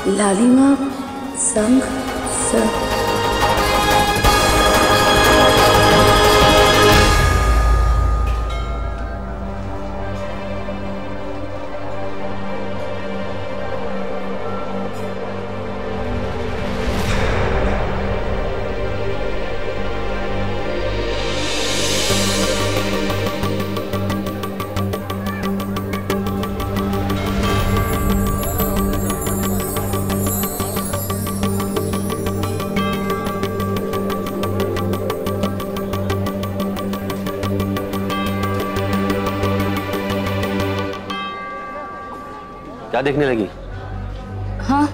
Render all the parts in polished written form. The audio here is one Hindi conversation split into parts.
लालिमा संग संग। क्या देखने लगी? हाँ,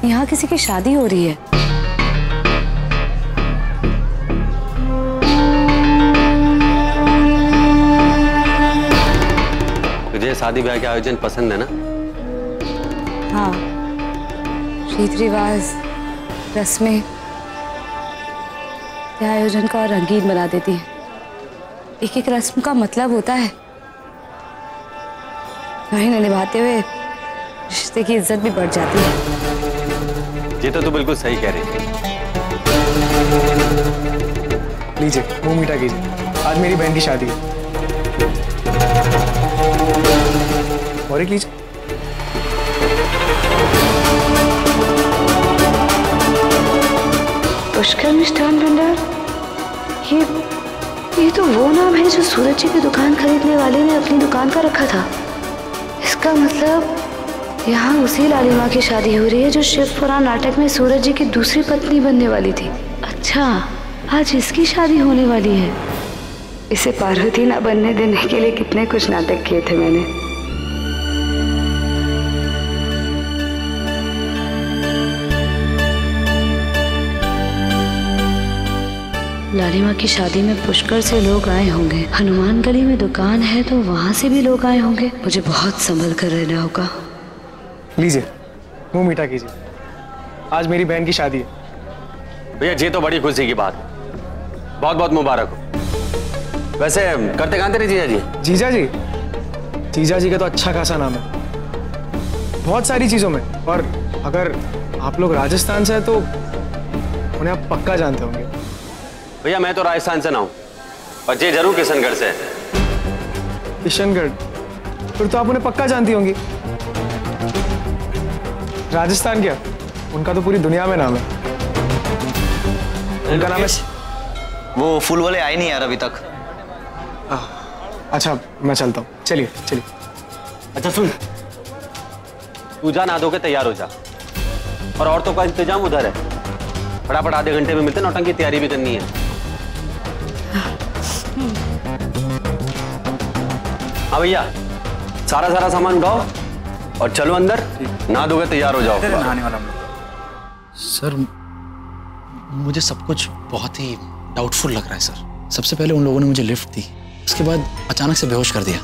यहाँ किसी की शादी हो रही है। तुझे शादी ब्याह के आयोजन पसंद है ना? हाँ, रीत रिवाज, रस्में यह आयोजन को और रंगीन बना देती है। एक एक रस्म का मतलब होता है, इन्हें निभाते हुए रिश्ते की इज्जत भी बढ़ जाती है। ये तो तू बिल्कुल सही कह रही है। लीजिए, मुंह मीठा कीजिए, आज मेरी बहन की शादी है। और एक लीजिए। पुष्कर मिष्ठान भंडार, ये तो वो नाम है जो सूरज जी की दुकान खरीदने वाले ने अपनी दुकान पर रखा था। इसका मतलब यहाँ उसी लालिमा की शादी हो रही है जो शिव पुराण नाटक में सूरज जी की दूसरी पत्नी बनने वाली थी। अच्छा, आज इसकी शादी होने वाली है। इसे पार्वती ना बनने देने के लिए कितने कुछ नाटक किए थे मैंने। लालिमा की शादी में पुष्कर से लोग आए होंगे। हनुमान गली में दुकान है तो वहां से भी लोग आए होंगे। मुझे बहुत संभल कर रहना होगा। लीजिए, मुंह मीठा कीजिए, आज मेरी बहन की शादी है। भैया, ये तो बड़ी खुशी की बात है। बहुत बहुत मुबारक हो। वैसे करते कहाँ तेरे जीजा जी? जीजा जी? जीजा जी का तो अच्छा खासा नाम है बहुत सारी चीजों में। और अगर आप लोग राजस्थान से हैं तो उन्हें आप पक्का जानते होंगे। भैया, मैं तो राजस्थान से ना हूँ, और ये जरूर किशनगढ़ से है। किशनगढ़? फिर तो आप उन्हें पक्का जानती होंगी। राजस्थान क्या, उनका तो पूरी दुनिया में नाम है। उनका नाम है। वो फूल वाले आए नहीं यार अभी तक। अच्छा, मैं चलता हूँ। चलिए चलिए। अच्छा सुन, तू जा, नहा धो के तैयार हो जा, और औरतों का इंतजाम उधर है। फटाफट आधे घंटे में मिलते, नौटंकी की तैयारी भी करनी है। हाँ भैया, सारा सामान उठाओ और चलो अंदर, नहा धो के तैयार हो जाओ। नहाने वाला सर, मुझे सब कुछ बहुत ही डाउटफुल लग रहा है सर। सबसे पहले उन लोगों ने मुझे लिफ्ट दी, उसके बाद अचानक से बेहोश कर दिया।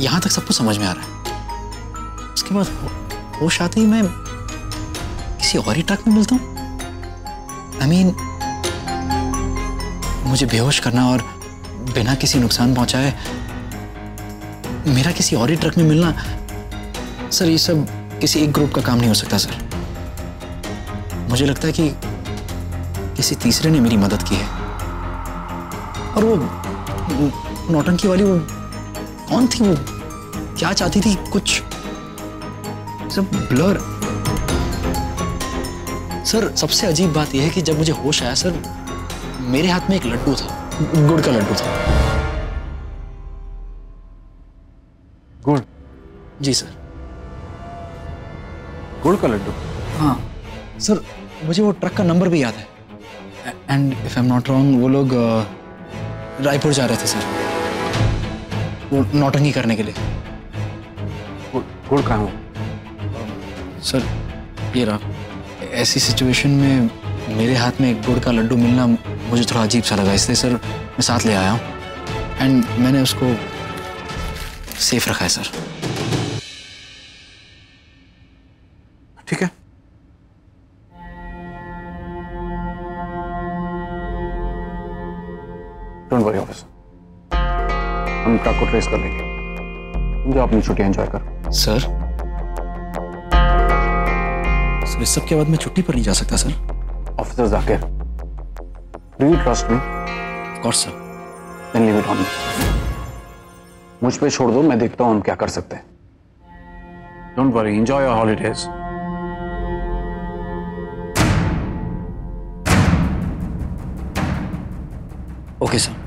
यहाँ तक सब कुछ समझ में आ रहा है। उसके बाद होश आते ही मैं किसी और ही ट्रक में मिलता हूँ। मुझे बेहोश करना और बिना किसी नुकसान पहुंचाए मेरा किसी और ही ट्रक में मिलना, सर ये सब किसी एक ग्रुप का काम नहीं हो सकता सर। मुझे लगता है कि किसी तीसरे ने मेरी मदद की है। और वो नौटंकी वाली वो कौन थी? वो क्या चाहती थी? कुछ सब ब्लर। सर, सबसे अजीब बात यह है कि जब मुझे होश आया सर, मेरे हाथ में एक लड्डू था, गुड़ का लड्डू था। गुड़? जी सर। गुड़ का लड्डू? हाँ सर, मुझे वो ट्रक का नंबर भी याद है। And if I am not wrong, वो लोग रायपुर जा रहे थे सर, वो नौटंकी करने के लिए। गुड़ कहाँ? सर ये रहा। ऐसी सिचुएशन में मेरे हाथ में एक गुड़ का लड्डू मिलना मुझे थोड़ा अजीब सा लगा, इसलिए सर मैं साथ ले आया हूँ। एंड मैंने उसको सेफ रखा है सर। ठीक है। डोंट वरी ऑफिसर, हम ट्रक को ट्रेस कर लेंगे। जो अपनी छुट्टियां एंजॉय करो। सर तो इस सब के बाद मैं छुट्टी पर नहीं जा सकता sir. Officer Zakir, do you trust me? Of course sir. Then leave it on me. मुझ पे छोड़ दो, मैं देखता हूँ हम क्या कर सकते हैं। Don't worry, enjoy your holidays. Okay sir.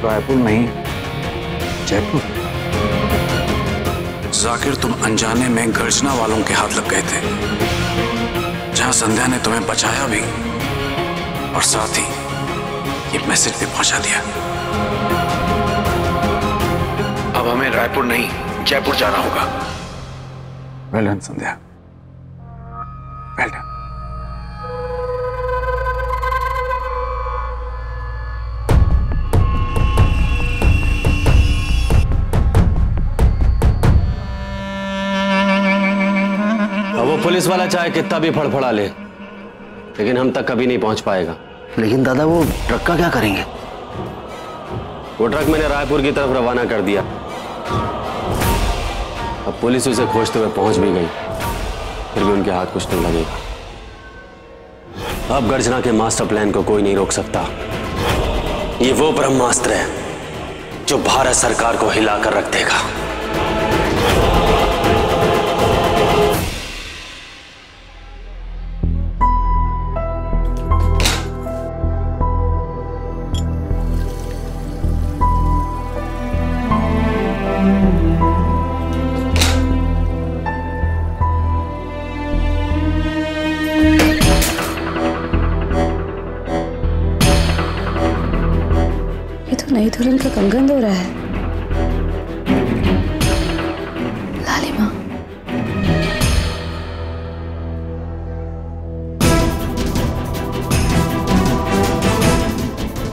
Raipur नहीं, जयपुर। जाकिर, तुम अनजाने में गर्जना वालों के हाथ लग गए थे, जहां संध्या ने तुम्हें बचाया भी और साथ ही ये मैसेज भी पहुंचा दिया। अब हमें रायपुर नहीं, जयपुर जाना होगा। वेल डन संध्या, वेल डन। पुलिस वाला चाहे कितना भी फड़फड़ा ले, लेकिन हम तक कभी नहीं पहुंच पाएगा। लेकिन दादा वो ट्रक का क्या करेंगे? वो ट्रक मैंने रायपुर की तरफ रवाना कर दिया। अब पुलिस उसे खोजते हुए पहुंच भी गई, फिर भी उनके हाथ कुछ नहीं लगेगा। अब गर्जना के मास्टर प्लान को कोई नहीं रोक सकता। ये वो ब्रह्मास्त्र है जो भारत सरकार को हिलाकर रख देगा। नई दुल्हन का कंगन हो रहा है। लालिमा,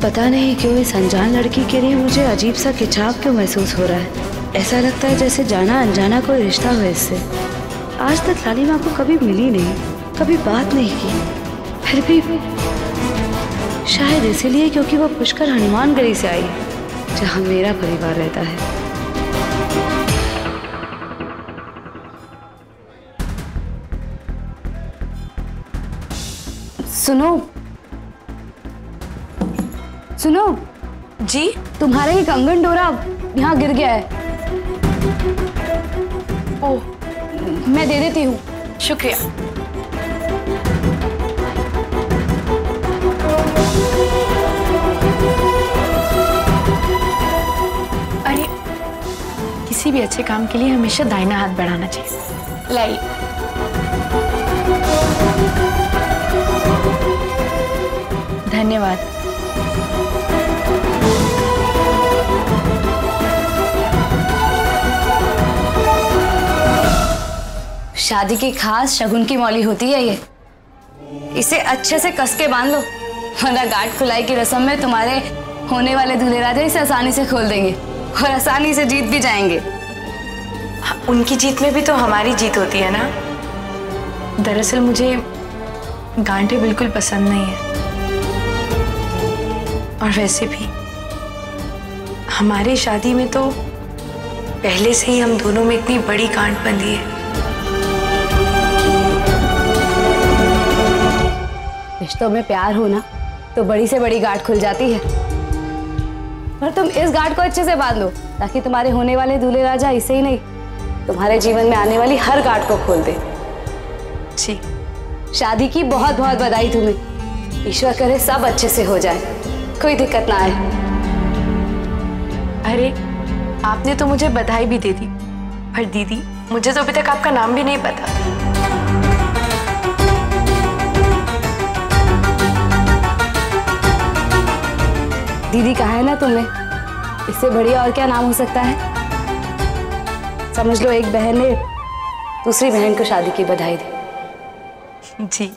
पता नहीं क्यों इस अनजान लड़की के लिए मुझे अजीब सा खिंचाव क्यों महसूस हो रहा है। ऐसा लगता है जैसे जाना अनजाना कोई रिश्ता हो इससे। आज तक लालिमा को कभी मिली नहीं, कभी बात नहीं की, फिर भी शायद इसीलिए क्योंकि वो पुष्कर हनुमानगढ़ी से आई है, जहां मेरा परिवार रहता है। सुनो सुनो जी, तुम्हारा ये कंगन डोरा यहाँ गिर गया है। ओह, मैं दे देती हूँ। शुक्रिया। अरे, किसी भी अच्छे काम के लिए हमेशा दाहिना हाथ बढ़ाना चाहिए। लाइए। धन्यवाद। शादी की खास शगुन की मौली होती है ये। इसे अच्छे से कस के बांध लो, वरना गांठ खुलाई की रस्म में तुम्हारे होने वाले दूल्हे राजा इसे आसानी से खोल देंगे और आसानी से जीत भी जाएंगे। उनकी जीत में भी तो हमारी जीत होती है ना। दरअसल मुझे गांठे बिल्कुल पसंद नहीं है, और वैसे भी हमारी शादी में तो पहले से ही हम दोनों में इतनी बड़ी गांठ बंधी है। रिश्तों में प्यार हो ना तो बड़ी से बड़ी गांठ खुल जाती है, पर तुम इस गांठ को अच्छे से बांध लो ताकि तुम्हारे होने वाले दूल्हे राजा इसे ही नहीं, तुम्हारे जीवन में आने वाली हर गांठ को खोल दे। जी, शादी की बहुत बहुत बधाई तुम्हें। ईश्वर करे सब अच्छे से हो जाए, कोई दिक्कत ना आए। अरे, आपने तो मुझे बधाई भी दे दी, पर दीदी मुझे तो अभी तक आपका नाम भी नहीं पता। दीदी कहा है ना तुमने, इससे बढ़िया और क्या नाम हो सकता है। समझ लो एक बहन ने दूसरी बहन को शादी की बधाई दी। जी,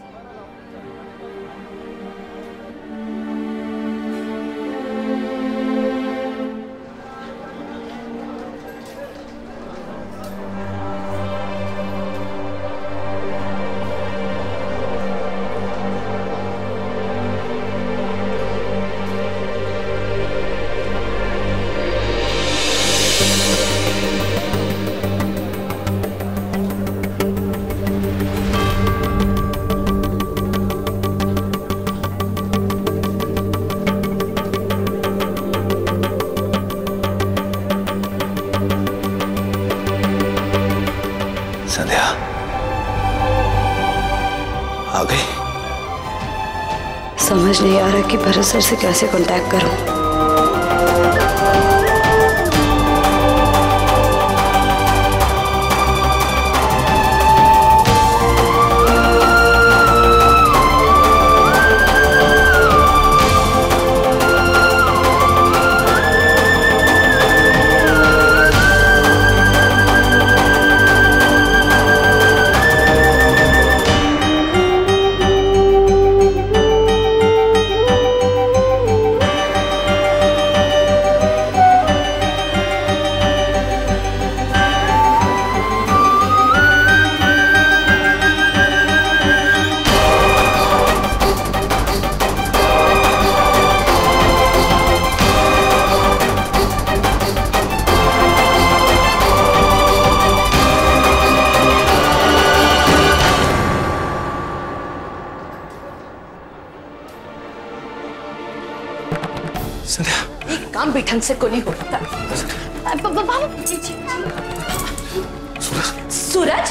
संध्या आ गई। समझ नहीं आ रहा कि भरत सर से कैसे कांटेक्ट करूं। एक काम भी ढंग से को नहीं हो रहा। सूरज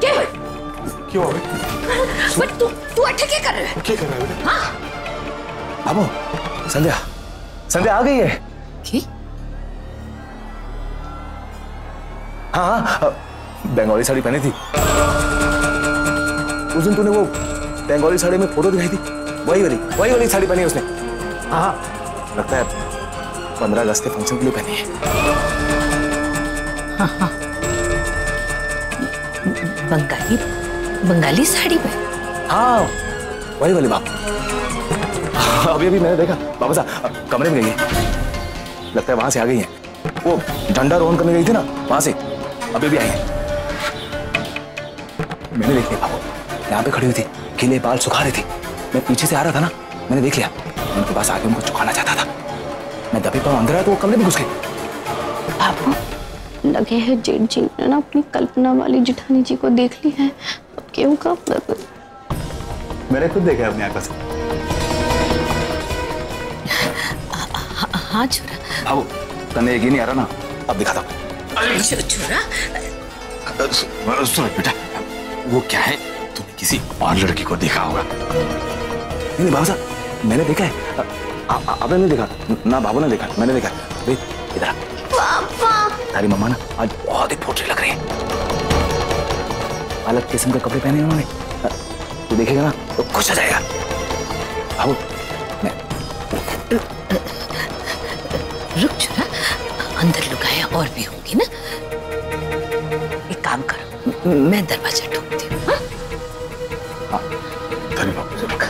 क्या हुआ? क्यों आ गए? तू अट्ठे क्या कर रहे है? क्या कर रहा है बेटा? हाँ बाबू संध्या संध्या आ गई है। की? हाँ बंगाली साड़ी पहनी थी। उस दिन तूने वो बंगाली साड़ी में फोटो दिखाई थी, वही वाली साड़ी पहनी है उसने। हाँ लगता है 15 अगस्त के फंक्शन के लिए पहनी है। हाँ बंगाली साड़ी में? हाँ वही वाली बाप। अभी मैंने देखा बाबा साहब कमरे में गई है, लगता है वहां से आ गई है। वो डंडा रोहन करने गई थी ना, वहां से अभी आई है। मैंने देख लिया बाबू, यहाँ पे खड़ी हुई थी, गीले बाल सुखा रही थी। मैं पीछे से आ रहा था ना, मैंने देख लिया, उनके पास आके उनको चुकाना चाहता था। मैं दबे पाँव अंदर आया तो वो कमरे में घुस गई। पापा लगे है जेठ जी ने ना अपनी कल्पना वाली जिठानी जी को देख ली है। अब क्यों का मैंने खुद देखा अपनी आंखों से। हाँ छोरा। बाबू तन्ने यकीन नहीं आ रहा ना, अब दिखाता हूँ। छोरा सुनो बेटा, वो क्या है, तुमने किसी और लड़की को देखा होगा। नहीं बाबू साहब मैंने देखा है। आपने नहीं देखा ना? बाबू ने देखा, मैंने देखा। इधर तारी मम्मा ना आज बहुत ही पोटरी लग रही है। अलग किस्म के कपड़े पहने उन्होंने, तू देखेगा ना तो खुश हो जाएगा। बाबू मैं रुक छोरा, अंदर लुगाया और भी होंगी ना। एक काम करो, मैं दरवाजा ठोकती हूँ। हाँ तारी बाबू रुक।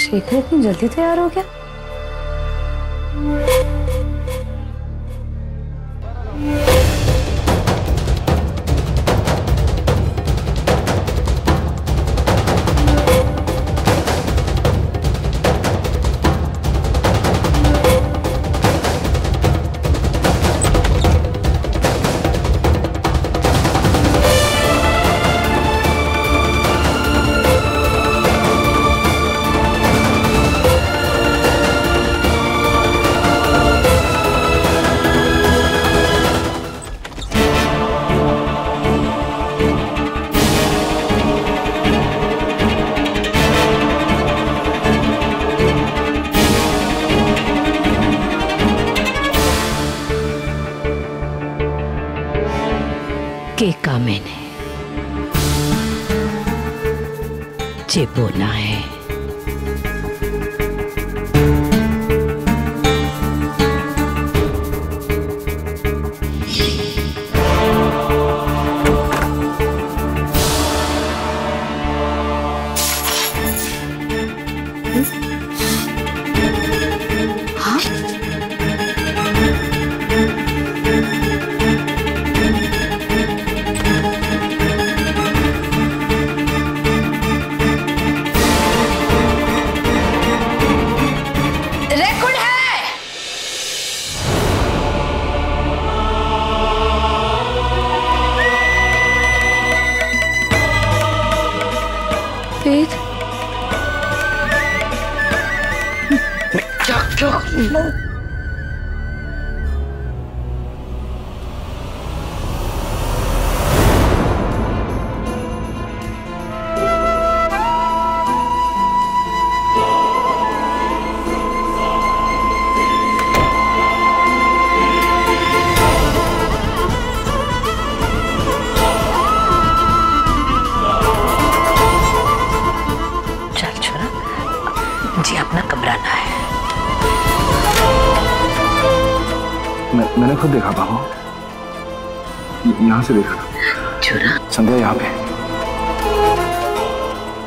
शेखर इतनी जल्दी तैयार हो गया? केका मैंने जे बोला है। मैंने खुद देखा बाबू, यहाँ से देखा था। चुरा संध्या यहाँ पे।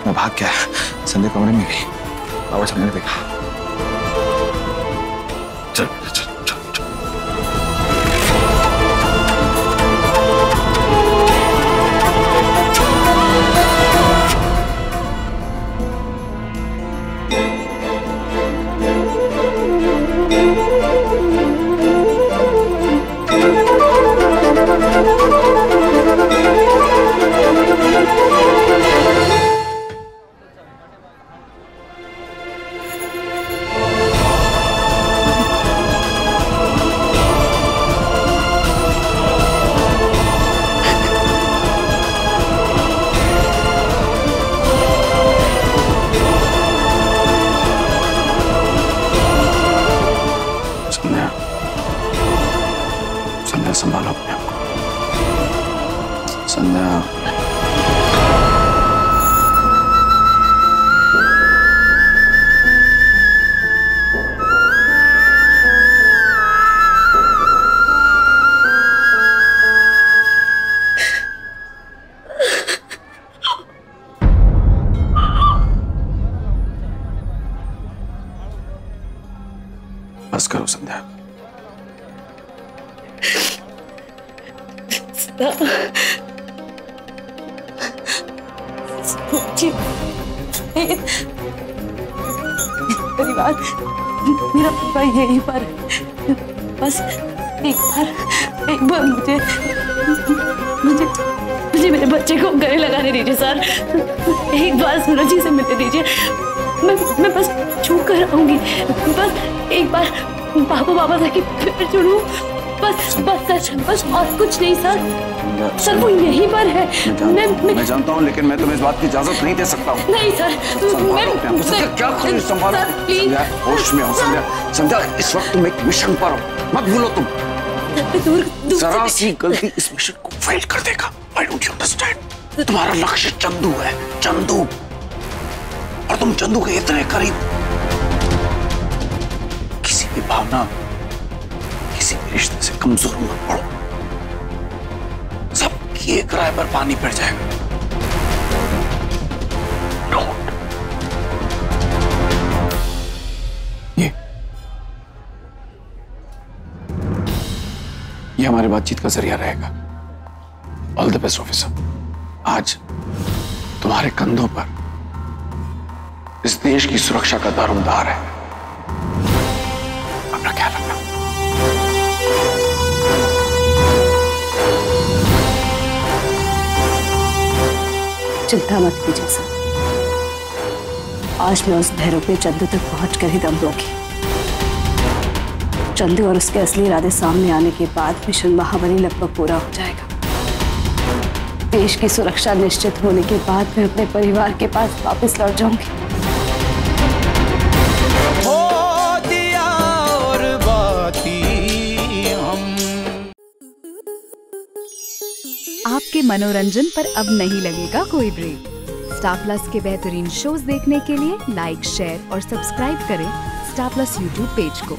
मैं भाग गया, संध्या कमरे में गई, बाबा से मैंने देखा। चल चल चल चल। संभालो अपने आप को। संध्या, बस करो संध्या। परिवार मेरा पूरा यहीं पर है। बस एक बार मुझे मेरे बच्चे को गले लगाने दीजिए सर। एक बार सूरज जी से मिलने दीजिए। मैं बस छू कर आऊंगी। बस एक बार बाबा की फिर जुड़ूं। बस सर, बस और कुछ नहीं सर। सर वो यहीं पर है। मैं जानता हूँ, लेकिन मैं तुम्हें इस बात की इजाजत नहीं दे सकता हूँ। नहीं सर, क्या करूँ? संभालो। संध्या, होश में हो संध्या। संध्या, इस वक्त तुम एक मिशन पर हो, मत भूलो तुम। जरा सी गलती इस मिशन को फेल कर देगा। Why don't you understand? तुम्हारा लक्ष्य चंदू है, चंदू, और तुम चंदू के इतने करीब। किसी भी भावना, किसी भी रिश्ते से कमजोर मत पड़ो। सबकी एक राय पर पानी फिर जाएगा। ये हमारी बातचीत का जरिया रहेगा। All the best officer. आज तुम्हारे कंधों पर इस देश की सुरक्षा का दारोमदार है। अपना ख्याल रखना। चिंता मत कीजिए सर। आज मैं उस भैरव पे चंदू तक पहुंचकर ही दम लूंगी। चंदू और उसके असली इरादे सामने आने के बाद मिशन महाबली लगभग पूरा हो जाएगा। देश की सुरक्षा निश्चित होने के बाद मैं अपने परिवार के पास वापस लौट जाऊंगी। हो दिया और बाती हम। आपके मनोरंजन पर अब नहीं लगेगा कोई ब्रेक। स्टार प्लस के बेहतरीन शोज देखने के लिए लाइक, शेयर और सब्सक्राइब करें स्टार प्लस यूट्यूब पेज को।